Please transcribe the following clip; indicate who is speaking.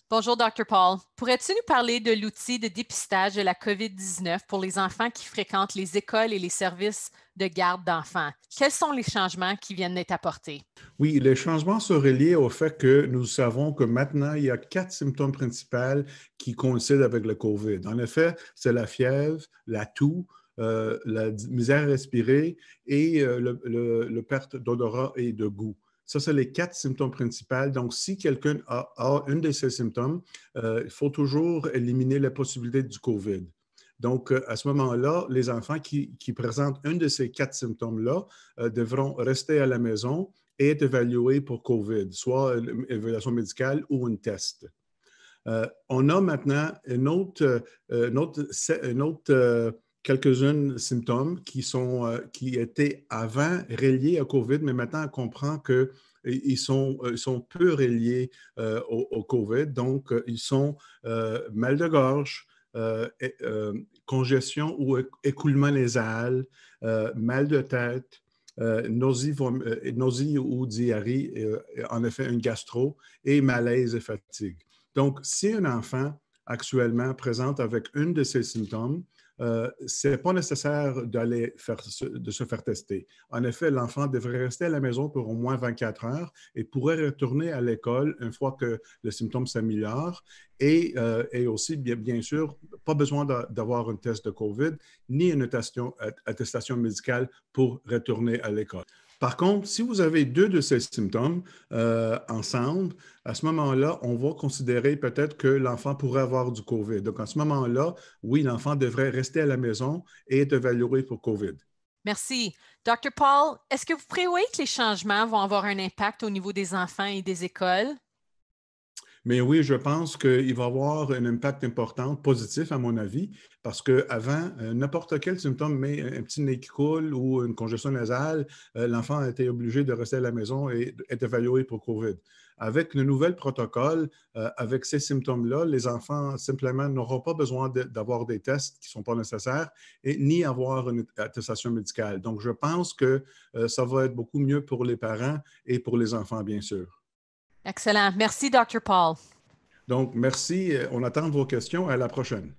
Speaker 1: Bonjour, Dr. Paul. Pourrais-tu nous parler de l'outil de dépistage de la COVID-19 pour les enfants qui fréquentent les écoles et les services de garde d'enfants? Quels sont les changements qui viennent d'être apportés?
Speaker 2: Oui, les changements sont reliés au fait que nous savons que maintenant, il y a 4 symptômes principaux qui coïncident avec le COVID. En effet, c'est la fièvre, la toux, la misère à respirer et le perte d'odorat et de goût. Ça, c'est les 4 symptômes principaux. Donc, si quelqu'un a un de ces symptômes, il faut toujours éliminer la possibilité du COVID. Donc, à ce moment-là, les enfants qui présentent un de ces 4 symptômes-là devront rester à la maison et être évalués pour COVID, soit une évaluation médicale ou un test. On a maintenant quelques-uns symptômes qui étaient avant reliés à COVID, mais maintenant on comprend qu'ils sont peu reliés au COVID. Donc, ils sont mal de gorge, congestion ou écoulement nasal, mal de tête, nausée ou diarrhée, en effet, un gastro, et malaise et fatigue. Donc, si un enfant actuellement présente avec un de ces symptômes, ce n'est pas nécessaire de se faire tester. En effet, l'enfant devrait rester à la maison pour au moins 24 heures et pourrait retourner à l'école une fois que le symptôme s'améliore. Et aussi, bien sûr, pas besoin d'avoir un test de COVID ni une attestation médicale pour retourner à l'école. Par contre, si vous avez deux de ces symptômes ensemble, à ce moment-là, on va considérer peut-être que l'enfant pourrait avoir du COVID. Donc, à ce moment-là, oui, l'enfant devrait rester à la maison et être évalué pour COVID.
Speaker 1: Merci. Dr. Paul, est-ce que vous prévoyez que les changements vont avoir un impact au niveau des enfants et des écoles?
Speaker 2: Mais oui, je pense qu'il va y avoir un impact important, positif à mon avis, parce qu'avant, n'importe quel symptôme, mais un petit nez qui coule ou une congestion nasale, l'enfant a été obligé de rester à la maison et être évalué pour COVID. Avec le nouvel protocole, avec ces symptômes-là, les enfants simplement n'auront pas besoin d'avoir des tests qui ne sont pas nécessaires ni avoir une attestation médicale. Donc, je pense que ça va être beaucoup mieux pour les parents et pour les enfants, bien sûr.
Speaker 1: Excellent. Merci, Dr. Paul.
Speaker 2: Donc, merci. On attend vos questions. À la prochaine.